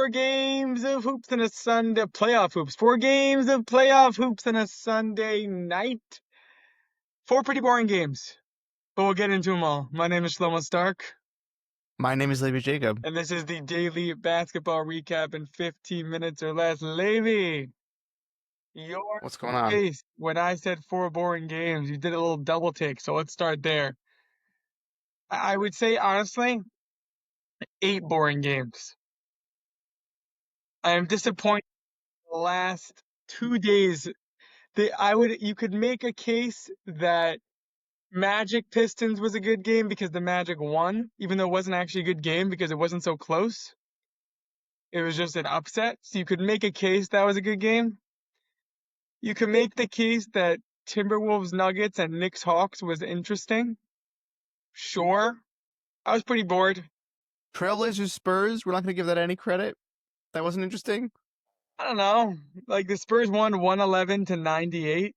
4 games of hoops and a Sunday playoff hoops. 4 games of playoff hoops and a Sunday night. 4 pretty boring games, but we'll get into them all. My name is Shlomo Stark, My name is Levi Jacob. and this is the daily basketball recap in 15 minutes or less. Levi, your What's going on? face when I said 4 boring games, you did a little double take, so let's start there. I would say, honestly, 8 boring games. I am disappointed in the last 2 days. You could make a case that Magic Pistons was a good game because the Magic won, even though it wasn't actually a good game because it wasn't so close. It was just an upset. So you could make a case that was a good game. You could make the case that Timberwolves Nuggets and Knicks Hawks was interesting. Sure. I was pretty bored. Trailblazers Spurs, we're not going to give that any credit. That wasn't interesting. I don't know. Like the Spurs won 111 to 98.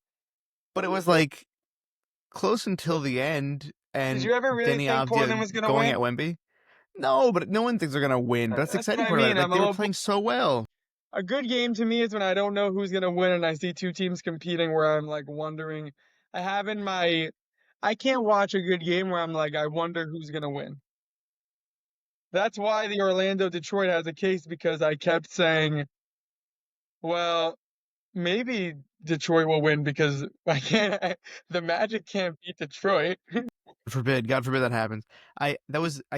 But it was like close until the end. Did And you ever really Denny think Portland was Avdia going to going win? at Wemby. No, but no one thinks they're going to win. But that's the That's what exciting I part about mean. it. Like, I'm a they were little. playing so well. A good game to me is when I don't know who's gonna win and I see 2 teams competing where I'm like wondering. I have in my. I can't watch a good game where I'm like, I wonder who's gonna win. That's why the Orlando Detroit has a case because I kept saying, well, maybe Detroit will win because I can't. The Magic can't beat Detroit. God forbid that happens. I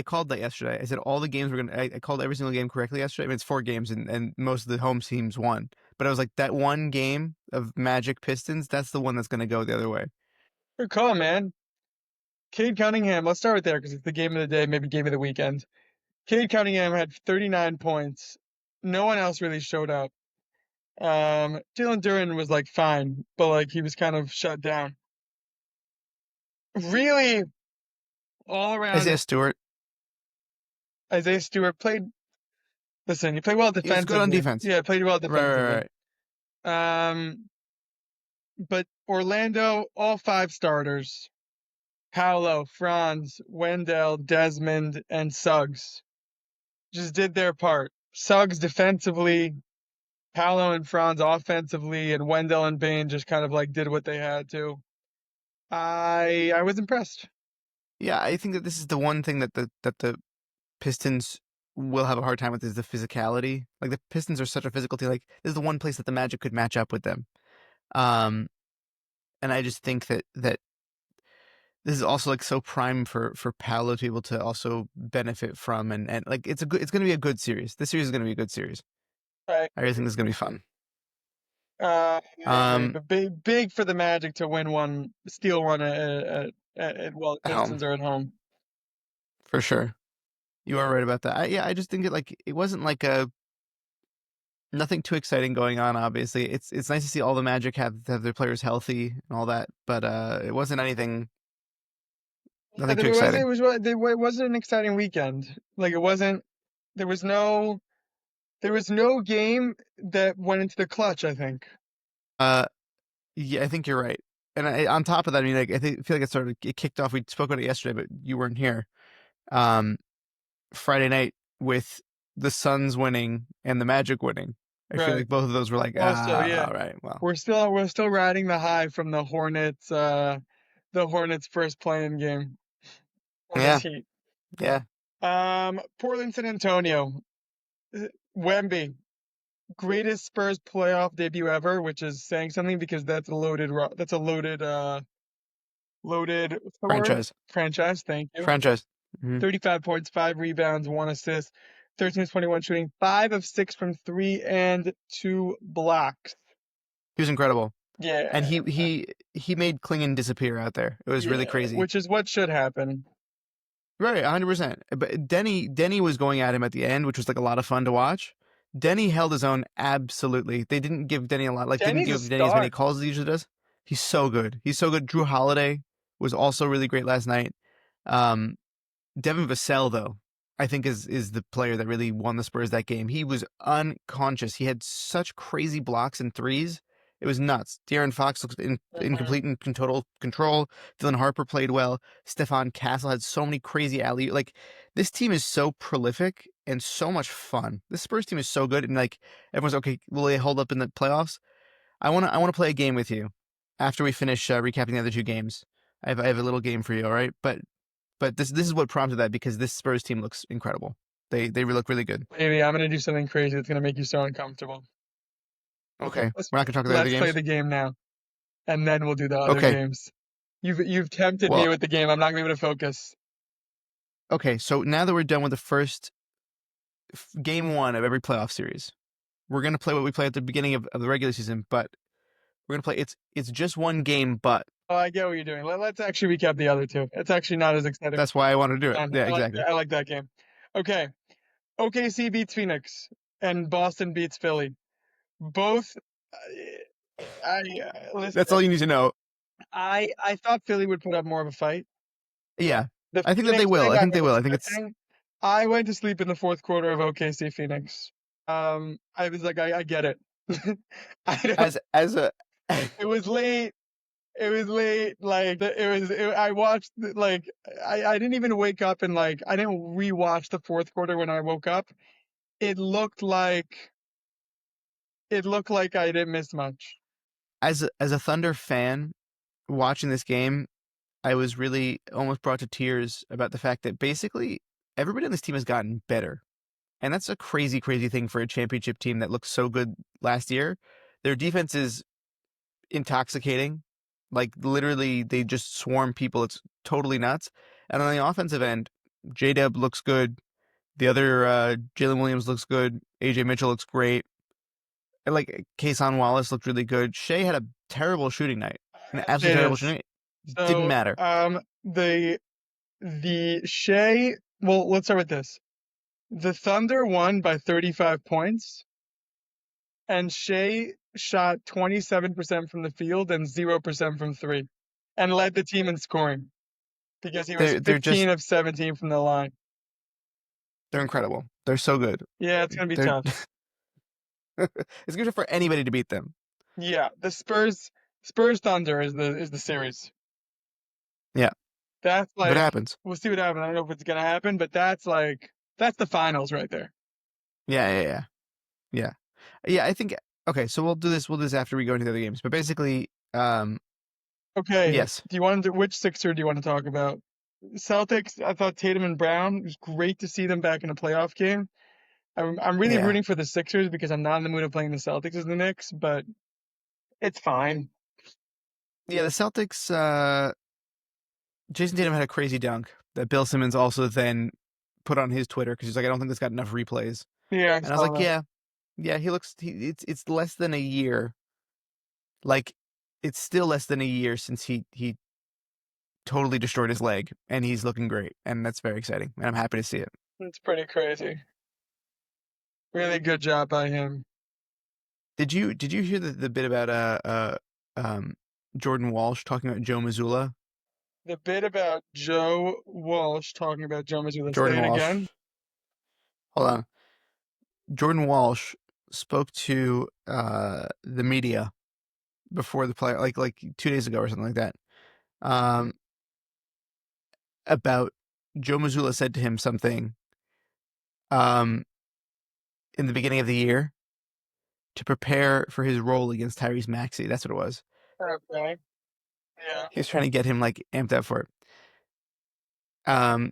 called that yesterday. I said all the games were gonna. I called every single game correctly yesterday. I mean, it's 4 games, and most of the home teams won. But I was like, that one game of Magic Pistons, that's the one that's gonna go the other way. Good call, man. Cade Cunningham. Let's start with there because it's the game of the day, maybe game of the weekend. Cade Cunningham had 39 points. No one else really showed up. Jalen Duren was like fine, but like he was kind of shut down. Really, all around, Isaiah Stewart, Isaiah Stewart played. Listen, he played well he was good on defensively. defense. Yeah, played well Right, right, defensively. right. But Orlando, all 5 starters: Paolo, Franz, Wendell, Desmond, and Suggs just did their part. Suggs defensively, Paolo and Franz offensively, and Wendell and Bain just kind of like did what they had to. I was impressed. Yeah, I think that this is the one thing that the Pistons will have a hard time with is the physicality. Like the Pistons are such a physical team. Like this is the one place that the Magic could match up with them. Um, and I just think that this is also like so prime for Paolo to be able to also benefit from and like it's going to be a good series. This series is going to be a good series. Right. I really think this is going to be fun. I agree, Um, but big for the Magic to win one, steal one well, at home Pistons are at home. for sure. You are right about that. I just think it wasn't like a nothing too exciting going on. Obviously, it's nice to see all the Magic have their players healthy and all that, but it wasn't anything, Yeah, nothing too exciting. it wasn't an exciting weekend. Like it wasn't. There was no there was no game that went into the clutch. I think. Uh, yeah, I think you're right. And on top of that, I mean, like feel like it kicked off. We spoke about it yesterday, but you weren't here. Um, Friday night with the Suns winning and the Magic winning. I feel Right. like both of those were like, Also, yeah, all right, well, we're still riding the high from the Hornets. The Hornets' first playing game. Hornets yeah, Heat. yeah. Portland, San Antonio. Wemby. Greatest Spurs playoff debut ever, which is saying something because that's a loaded what's the word? Franchise, Franchise, thank you. franchise. 35 points, 5 rebounds, 1 assist, 13 of 21 shooting, 5 of 6 from 3 and 2 blocks. He was incredible. And Yeah. he made Klingon disappear out there. It was really Yeah, crazy. which is what should happen. Right, 100%. But Denny was going at him at the end, which was like a lot of fun to watch. Denny held his own absolutely. They didn't give Denny a lot, like didn't Denny's a give Denny as many star. calls as he usually does. He's so good. He's so good. Drew Holiday was also really great last night. Um, Devin Vassell, though, I think is the player that really won the Spurs that game. He was unconscious. He had such crazy blocks and threes. It was nuts. De'Aaron Fox looked Mhm. incomplete and in total control. Dylan Harper played well. Stephon Castle had so many crazy alley. Like this team is so prolific, and so much fun. This Spurs team is so good, and like everyone's okay. Will they hold up in the playoffs? I want to play a game with you after we finish recapping the other two games. I have a little game for you, all right? But this is what prompted that because this Spurs team looks incredible. They look really good. Maybe I'm gonna do something crazy that's gonna make you so uncomfortable. Okay, Let's we're not gonna talk about the other let's play games. the game now, and then we'll do the other Okay, games. You've tempted me well, with the game. I'm not gonna be able to focus. okay. So now that we're done with the first game one of every playoff series, we're gonna play what we play at the beginning of the regular season, but we're gonna play. It's just one game, but Oh, I get what you're doing. Let's actually recap the other two. It's actually not as exciting. that's why I want to do it. Fun. Yeah, I like exactly. I like that game. Okay, OKC beats Phoenix, and Boston beats Philly. Both. That's Listen. all you need to know. I thought Philly would put up more of a fight. Yeah, The I think that they Phoenix will. thing I I think they was will. I think it's expecting. I went to sleep in the fourth quarter of OKC Phoenix. I was like, I get it. I don't. as a It was late. It was late. Like I watched like I didn't even wake up and like I didn't rewatch the fourth quarter when I woke up. It looked like it looked like I didn't miss much. as a Thunder fan watching this game, I was really almost brought to tears about the fact that basically everybody on this team has gotten better. And that's a crazy, crazy thing for a championship team that looked so good last year. Their defense is intoxicating. Like literally they just swarm people. It's totally nuts. And on the offensive end, J Dub looks good. The other Jalen Williams looks good. AJ Mitchell looks great. And like Kason Wallace looked really good. Shea had a terrible shooting night. I An gotta say absolutely terrible this. shooting night. Didn't So matter. the Shea. Well, let's start with this. The Thunder won by 35 points, and Shea shot 27% from the field and 0% from three, and led the team in scoring because he was They're 15 just of 17 from the line. they're incredible. They're so good. Yeah, it's gonna be They're tough. it's good for anybody to beat them. Yeah, the Spurs Thunder is the series. Yeah. That's If it like happens. we'll see what happens. I don't know if it's gonna happen, but that's the finals right there. Yeah, yeah, yeah. Yeah. Yeah, I think okay, so we'll do this after we go into the other games. But basically, Okay, yes. do you want to which Sixer do you want to talk about? Celtics, I thought Tatum and Brown, it was great to see them back in a playoff game. I'm really Yeah. rooting for the Sixers because I'm not in the mood of playing the Celtics as the Knicks, but it's fine. Yeah, the Celtics Jason Tatum had a crazy dunk that Bill Simmons also then put on his Twitter because he's like, I don't think this got enough replays. Yeah, I And I was saw like, that. yeah, yeah, it's less than a year. Like it's still less than a year since he totally destroyed his leg and he's looking great and that's very exciting and I'm happy to see it. It's pretty crazy. Really good job by him. Did you hear the bit about um Jordan Walsh talking about Joe Mazzulla? The bit about Joe Walsh talking about Joe Mazzulla. Say Jordan it Walsh. again. Hold on. Jordan Walsh spoke to the media before the play, like 2 days ago or something like that. Um, about Joe Mazzulla said to him something um in the beginning of the year to prepare for his role against Tyrese Maxey. That's what it was. Okay. Yeah. He was trying to get him like amped up for it. Um,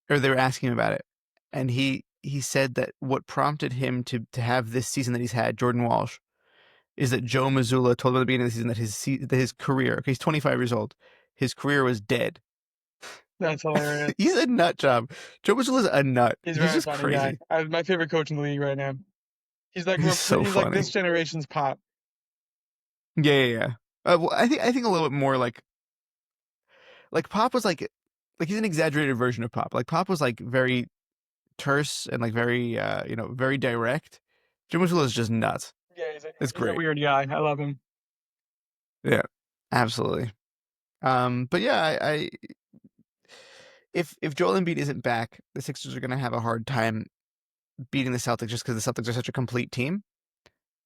or they were asking him about it, and he said that what prompted him to have this season that he's had, Jordan Walsh, is that Joe Mazzulla told him at the beginning of the season that his career, okay, he's 25 years old, his career was dead. That's He's hilarious. a nut job. Joe Mazzulla's a nut. He's a He's very just funny guy. crazy. My favorite coach in the league right now. He's so He's like this funny. generation's Pop. Yeah, yeah, yeah. Well, I think a little bit more like Pop was like he's an exaggerated version of Pop. Like Pop was like very terse and like very very direct. Joe Mazzulla is just nuts. Yeah, It's he's a great. weird guy. I love him. Yeah, absolutely. But yeah, I if Joel Embiid isn't back, the Sixers are going to have a hard time beating the Celtics just because the Celtics are such a complete team.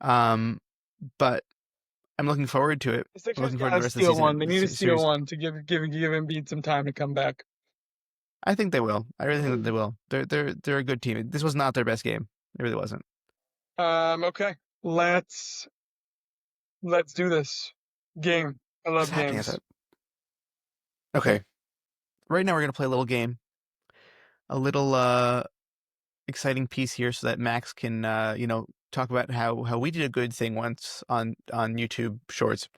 Um, but I'm looking forward to it. The I'm Sixers looking forward to gotta the rest of the steal season, one. They the need to steal series. one to give Embiid some time to come back. I think they will. I really think that they will. They're a good team. This was not their best game. It really wasn't. Okay. Let's do this game. I What's love happening at games. that? Okay. Right now we're gonna play a little game, a little exciting piece here, so that Max can talk about how we did a good thing once on YouTube Shorts.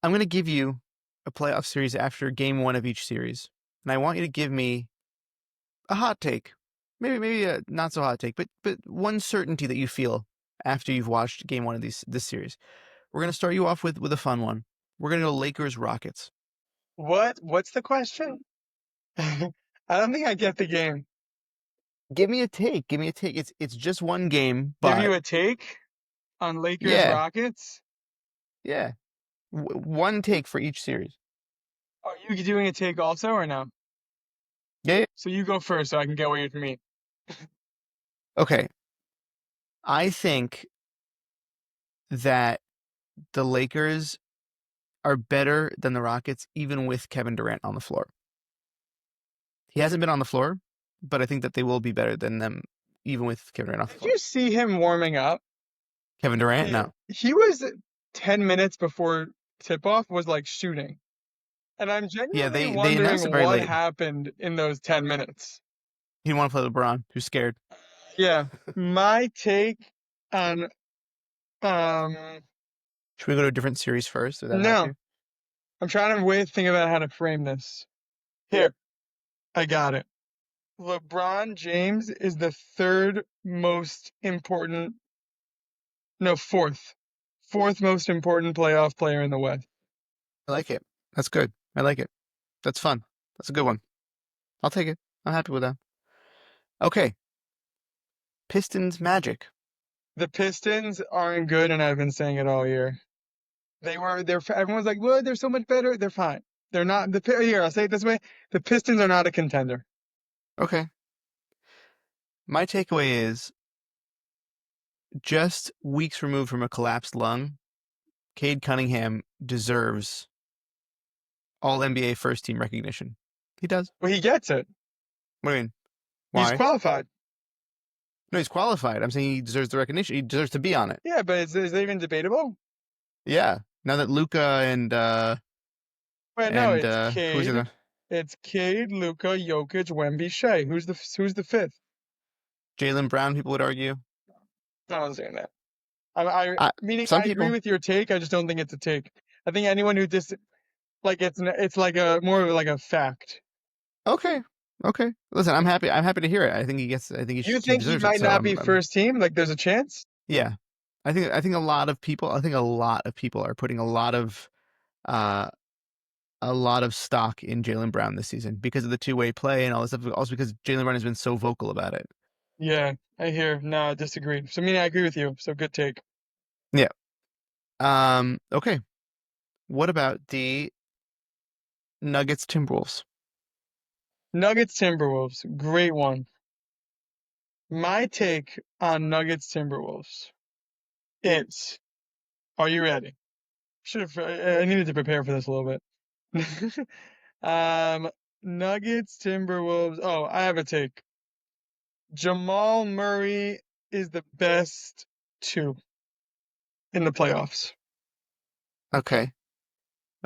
I'm gonna give you a playoff series after game one of each series, and I want you to give me a hot take, maybe a not so hot take, but one certainty that you feel after you've watched game one of this series. We're gonna start you off with a fun one. We're gonna go Lakers Rockets. What's the question? I don't think I get the game. Give me a take. Give me a take. It's just one game, Give you but a take on Lakers yeah, Rockets? yeah, one take for each series. Are you doing a take also or no? Yeah, yeah. So you go first so I can get what you mean. Okay. I think that the Lakers are better than the Rockets, even with Kevin Durant on the floor. He hasn't been on the floor, but I think that they will be better than them, even with Kevin Durant on the Did floor. you see him warming up? Kevin Durant, He no. he was 10 minutes before tip-off was like shooting. And I'm Yeah, genuinely they announced it wondering very what late. happened in those 10 minutes. He didn't want to play LeBron, who's scared. Yeah, my take on um Should we go to a different series first? Would that help no, you? I'm trying to think about how to frame this. Here, I got it. LeBron James is the third most important, no, fourth most important playoff player in the West. I like it. That's good. I like it. That's fun. That's a good one. I'll take it. I'm happy with that. Okay. Pistons Magic. The Pistons aren't good, and I've been saying it all year. Everyone's like, well, they're so much better. They're fine. They're not here. I'll say it this way: the Pistons are not a contender. Okay. My takeaway is just weeks removed from a collapsed lung, Cade Cunningham deserves all NBA first team recognition. He does. Well, he gets it. What do you mean? He's Why? qualified. No, he's qualified. I'm saying he deserves the recognition. He deserves to be on it. Yeah, but is that even debatable? Yeah. Now that Luca Wait, no, and it's who's the Cade. other? It's Cade, Luka, Jokic, Wemby, Shea. Who's the fifth? Jalen Brown, people would argue. I don't saying that. I I, meaning some I agree people. with your take. I just don't think it's a take. I think anyone who like it's like a more of like a fact. Okay. Okay. Listen, I'm happy to hear it. I think he gets. I think You he think he deserves it. might So not be first team? Like there's a chance? yeah. I think a lot of people. I think a lot of people are putting uh a lot of stock in Jalen Brown this season because of the two-way play and all this stuff. Also because Jalen Brown has been so vocal about it. Yeah, I hear. No, I disagree. So meaning I agree with you. So good take. Yeah. Okay. What about the Nuggets Timberwolves? Nuggets Timberwolves, great one. My take on Nuggets Timberwolves is, are you ready? Should have I needed to prepare for this a little bit. um, Nuggets Timberwolves. Oh, I have a take. Jamal Murray is the best two in the playoffs. Okay.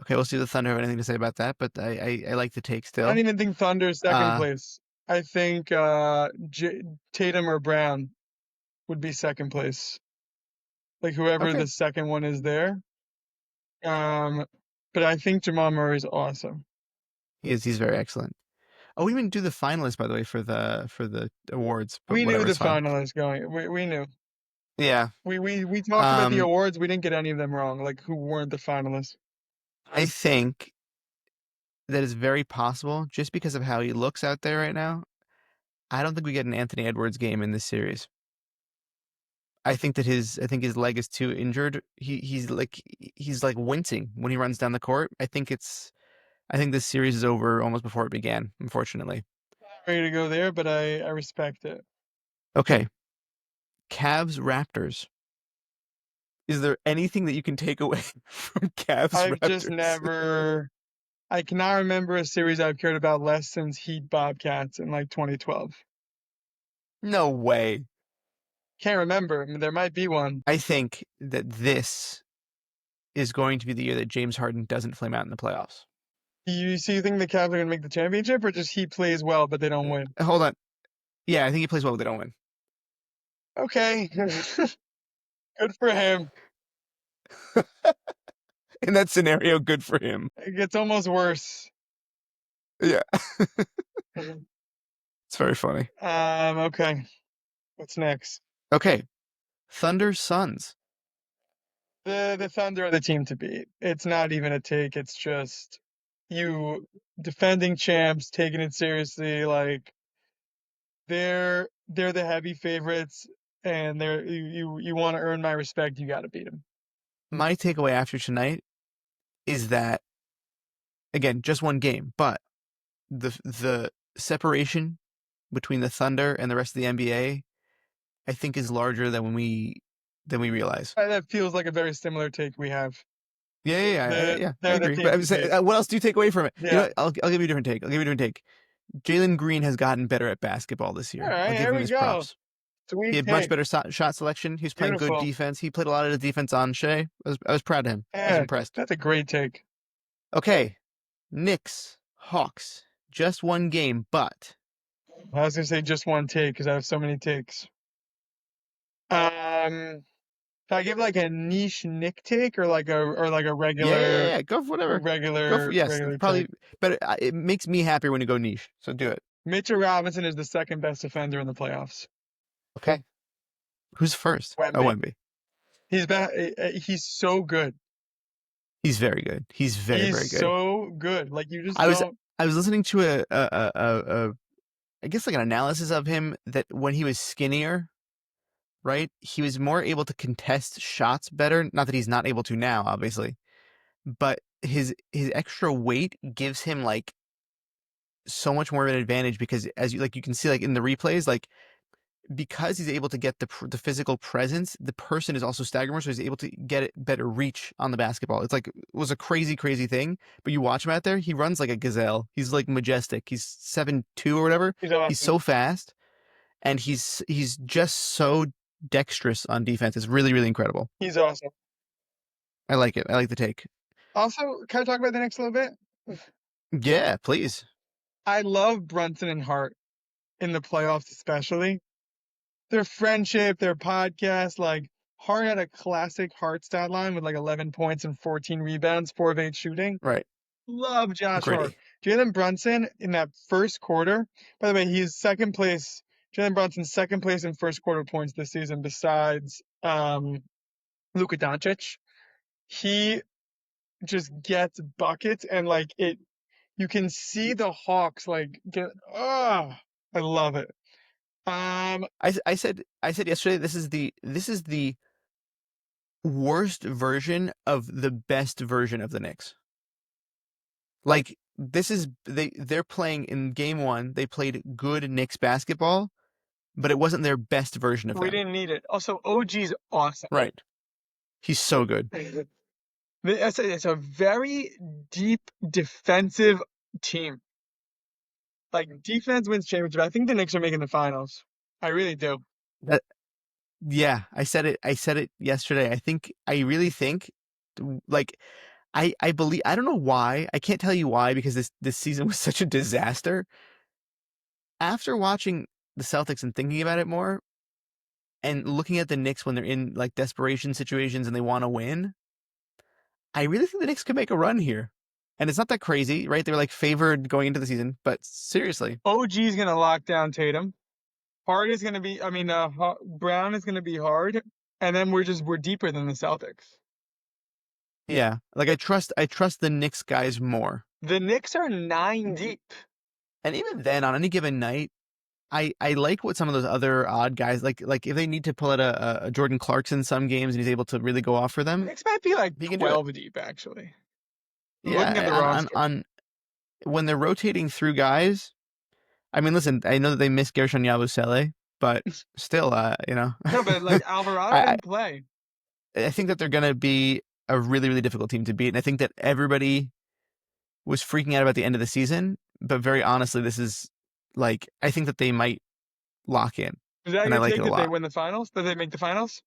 Okay, we'll see if the Thunder have anything to say about that, but I like the take I don't still. even think Thunder is second Uh, place. I think Tatum or Brown would be second place. Like whoever okay. the second one is there. Um, but I think Jamal Murray's awesome. He's very excellent. Oh, we didn't do the finalists by the way for the awards, but We knew whatever, the it's fine. finalists going. We knew. Yeah. We talked about the Um, awards. We didn't get any of them wrong. Like who weren't the finalists. I think that is very possible just because of how he looks out there right now. I don't think we get an Anthony Edwards game in this series. I think his leg is too injured. He's like wincing when he runs down the court. I think this series is over almost before it began, unfortunately. Ready to go there, but I respect it. Okay. Cavs Raptors. Is there anything that you can take away from Cavs I've just Raptors? never. I cannot remember a series I've cared about less since Heat Bobcats in like 2012. No way. Can't remember. I mean, there might be one. I think that this is going to be the year that James Harden doesn't flame out in the playoffs. You think the Cavs are gonna make the championship, or just he plays well but they don't win? Hold on. Yeah, I think he plays well, but they don't win. Okay, good for him. In that scenario, good for him. It gets almost worse. Yeah. It's very funny. Okay. What's next? Okay. Thunder Suns. The Thunder are the team to beat. It's not even a take. It's just you defending champs, taking it seriously. Like they're the heavy favorites, and you want to earn my respect. You got to beat them. My takeaway after tonight is that, again, just one game, but the separation between the Thunder and the rest of the NBA, I think, is larger than we realize. That feels like a very similar take we have. Yeah, I They're the agree. team But I to would say, beat. what else do you take away from it? You know Yeah. what? I'll give you a different take. Jalen Green has gotten better at basketball this All year. I'll right. give Here him we his go. props. He Sweet had much take. better shot selection. He was playing good Beautiful. defense. He played a lot of the defense on Shea. I was proud of him. I was Yeah, impressed. that's a great take. Okay, Knicks, Hawks, just one game, but I was gonna say just one take because I have so many takes. Can I give like a niche Nick take or like a yeah. Go for whatever. Yes. regular Probably take? better. It makes me happier when you go niche. So do it. Mitchell Robinson is the second best defender in the playoffs. Okay. Who's first? Oh, Wemby. Wemby. He's so good. He's very good. He's very, He's very good. so good. Like you just I was don't. I was listening to a I guess like an analysis of him that when he was skinnier, right, he was more able to contest shots better. Not that he's not able to now, obviously, but his extra weight gives him like so much more of an advantage because as you can see like in the replays, like because he's able to get the physical presence, the person is also staggered more, so he's able to get it better reach on the basketball. It's like it was a crazy thing, but you watch him out there, he runs like a gazelle. He's like majestic. He's 7'2" or whatever. He's He's awesome. so fast, and he's just so dexterous on defense. It's really incredible. He's awesome. I like it. I like the take. Also, can I talk about the Knicks a little bit? Yeah, please. I love Brunson and Hart in the playoffs, especially. Their friendship, their podcast, like Hart had a classic Hart stat line with like 11 points and 14 rebounds, 4 of 8 shooting. Right. Love Josh Hart. Gritty. Jalen Brunson in that first quarter, by the way, he's second place. Jalen Brunson's second place in first quarter points this season besides Luka Doncic. He just gets buckets and like you can see the Hawks like get I love it. I said yesterday this is the worst version of the best version of the Knicks. Like this is they're playing in game one. They played good Knicks basketball, but it wasn't their best version of We them. didn't need it. Also, OG's awesome. Right. He's so good. It's a very deep defensive team. Like defense wins championship. I think the Knicks are making the finals. I really do. That yeah, I said it. I said it yesterday. I really think like I believe I don't know why. I can't tell you why because this season was such a disaster. After watching the Celtics and thinking about it more and looking at the Knicks when they're in like desperation situations and they want to win, I really think the Knicks could make a run here. And it's not that crazy, right? They were like favored going into the season, but seriously. OG's gonna lock down Tatum. Hard is gonna be. I mean, Brown is gonna be hard, and then we're deeper than the Celtics. Yeah. Like I trust the Knicks guys more. The Knicks are 9 deep. And even then on any given night, I like what some of those other odd guys like if they need to pull out a Jordan Clarkson some games and he's able to really go off for The them, Knicks might be like he can do it. 12 deep actually. I'm looking at Yeah, the roster. on when they're rotating through guys. I mean, listen, I know that they miss Gershon Yabusele, but still, No, but like Alvarado I didn't play. I think that they're gonna be a really difficult team to beat, and I think that everybody was freaking out about the end of the season, but very honestly, this is like I think that they might lock in, Is that and I your like it take a that they lot. win the finals? That they make the finals?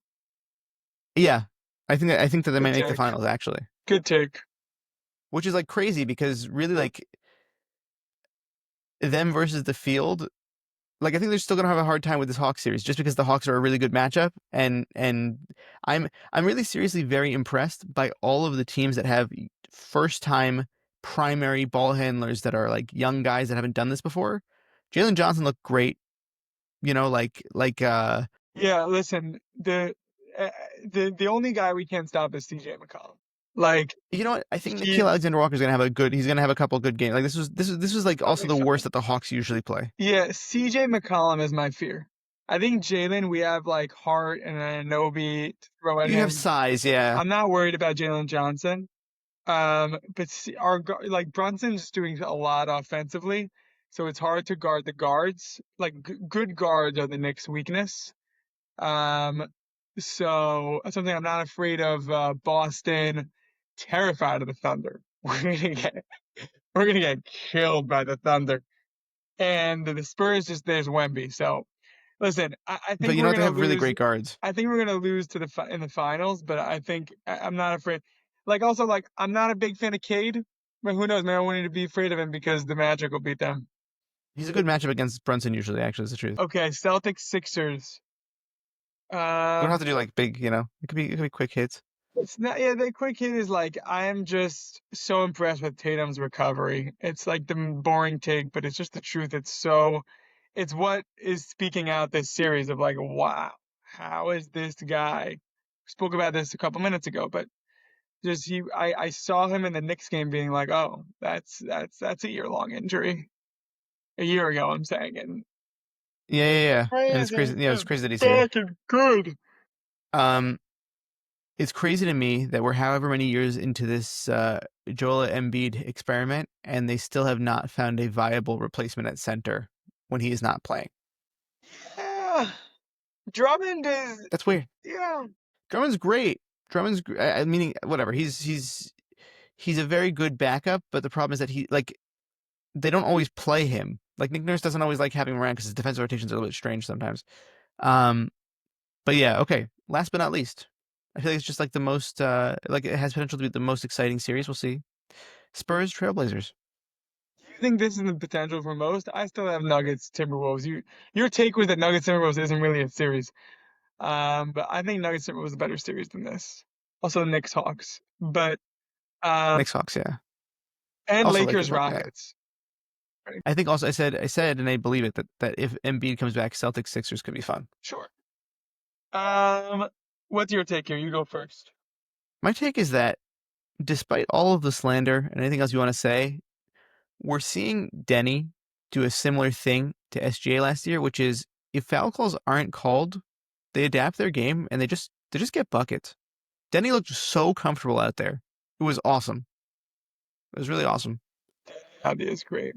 Yeah, I think that they Good might make the take. finals actually, Good take. which is like crazy because really like them versus the field. Like I think they're still gonna have a hard time with this Hawks series just because the Hawks are a really good matchup, and I'm really seriously very impressed by all of the teams that have first time primary ball handlers that are like young guys that haven't done this before. Jalen Johnson looked great, you know, Yeah, listen, uh, the only guy we can't stop is CJ McCollum. Like you know what? I think he, Nickeil Alexander Walker's gonna have a good. He's gonna have a couple good games. Like this was like I'll also be the worst fine. that the Hawks usually play. Yeah, CJ McCollum is my fear. I think Jalen, we have like Hart and Anobi to throw at You have him. size, yeah. I'm not worried about Jalen Johnson. But like Brunson's doing a lot offensively, so it's hard to guard the guards. Like good guards are the Knicks' weakness. Um, so that's something I'm not afraid of. Boston, terrified of the Thunder. We're gonna get killed by the Thunder. And the Spurs just there's Wemby. So listen, I But think you know we're what? They gonna have really lose. great guards. I think we're gonna lose to in the finals, but I think I'm not afraid. Like also like I'm not a big fan of Cade, but who knows? Maybe I wanted to be afraid of him because the Magic will beat them. He's a good matchup against Brunson usually. Actually, is the truth. Okay, Celtics Sixers. We don't Um, have to do like big, you know. It could be quick hits. it's not. Yeah, the quick hit is like I am just so impressed with Tatum's recovery. It's like the boring take, but it's just the truth. It's what is speaking out this series of like, wow, how is this guy? We spoke about this a couple minutes ago, but just I saw him in the Knicks game being like, oh, that's a year-long injury. A year ago, I'm saying, and Yeah, yeah, yeah. And it's crazy. crazy Yeah, it's is crazy that he's here. back and good. Um, it's crazy to me that we're however many years into this Joel Embiid experiment, and they still have not found a viable replacement at center when he is not playing. Yeah, Drummond is, That's weird. yeah. Drummond's great. Meaning whatever. He's a very good backup, but the problem is that he like they don't always play him. Like Nick Nurse doesn't always like having him around because his defensive rotations are a little bit strange sometimes. Um, but yeah, okay. Last but not least, I feel like it's just like the most like it has potential to be the most exciting series. We'll see. Spurs Trailblazers. You think this is the potential for most? I still have Nuggets Timberwolves. Your take was that Nuggets Timberwolves isn't really a series. But I think Nuggets Timberwolves is a better series than this. Also Knicks Hawks, but um, Knicks Hawks, yeah. and Also Lakers, Lakers Hawks, yeah. Rockets. Right? I think also I said and I believe it that if Embiid comes back, Celtics Sixers could be fun. Sure. Um, what's your take here? You go first. My take is that despite all of the slander and anything else you want to say, we're seeing Denny do a similar thing to SGA last year, which is if foul calls aren't called, they adapt their game and they just get buckets. Denny looked so comfortable out there. It was awesome. It was really awesome. That is great.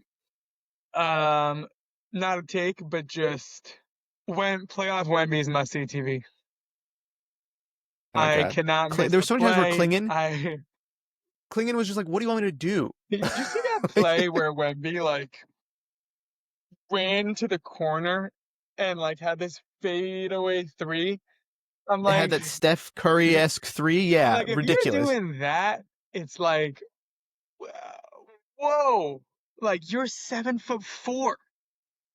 Um, not a take, but just when playoff Wemby is must see TV. Oh I God. cannot miss There were the so many times where play. Klingen I Klingen was just like, "What do you want me to do?" did you see that Like, play where Wemby like ran to the corner and like had this fadeaway three? I'm they had like, that Steph Curry-esque three. I'm Yeah, like, if you're ridiculous. doing that, it's like, whoa, like you're 7'4".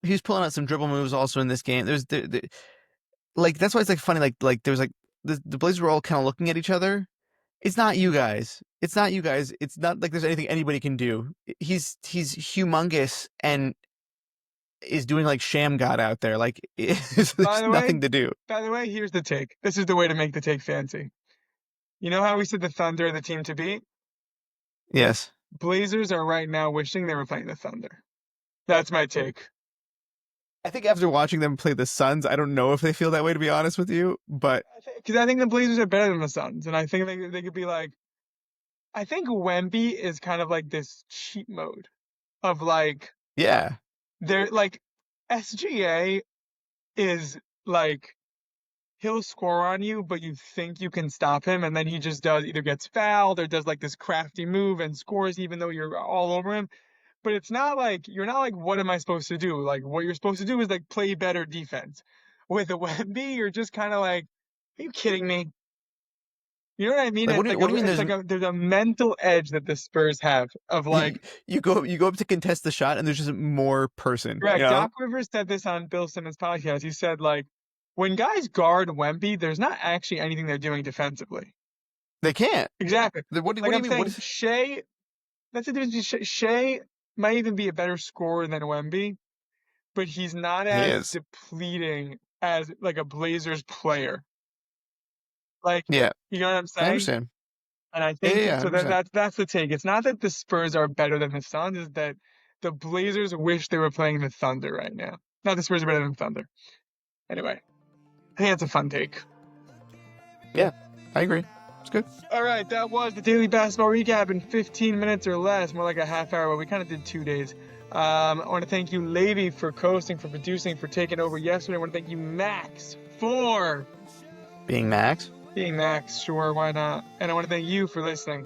He was pulling out some dribble moves also in this game. Like that's why it's like funny. Like there was like the Blazers were all kind of looking at each other. It's not you guys. It's not you guys. It's not like there's anything anybody can do. He's humongous and is doing like sham god out there. Like By there's the way, nothing to do. here's the take. This is the way to make the take fancy. You know how we said the Thunder are the team to beat? Yes. Blazers are right now wishing they were playing the Thunder. That's my take. I think after watching them play the Suns, I don't know if they feel that way to be honest with you, but Because I think the Blazers are better than the Suns, and I think they could be like. I think Wemby is kind of like this cheat mode of like yeah. they're like SGA is like he'll score on you, but you think you can stop him, and then he just does either gets fouled or does like this crafty move and scores even though you're all over him. But it's not like you're not like, what am I supposed to do? Like what you're supposed to do is like play better defense. With a Wemby, you're just kind of like, are you kidding me? You know what I mean? Like, what do you mean? There's a mental edge that the Spurs have of You, like, you go up to contest the shot, and there's just more person. You correct. know, Doc Rivers said this on Bill Simmons' podcast. He said like, when guys guard Wemby, there's not actually anything they're doing defensively. they can't. Exactly. What Like do you I'm mean? What saying, is Shea. That's the difference. Shea might even be a better scorer than Wemby, but he's not he as is? depleting as like a Blazers player. Like, Yeah, you know what I'm I saying? understand. And I Yeah, think yeah, so. Then 100%. that's the take. It's not that the Spurs are better than the Suns. It's that the Blazers wish they were playing the Thunder right now. Not the Spurs are better than the Thunder. Anyway, I think that's a fun take. Yeah, I agree. It's good. All right, that was the daily basketball recap in 15 minutes or less, more like a half hour, but we kind of did 2 days. I want to thank you, Levi, for coasting, for producing, for taking over yesterday. I want to thank you, Max, for Being Max. being Max. Sure, why not? And I want to thank you for listening.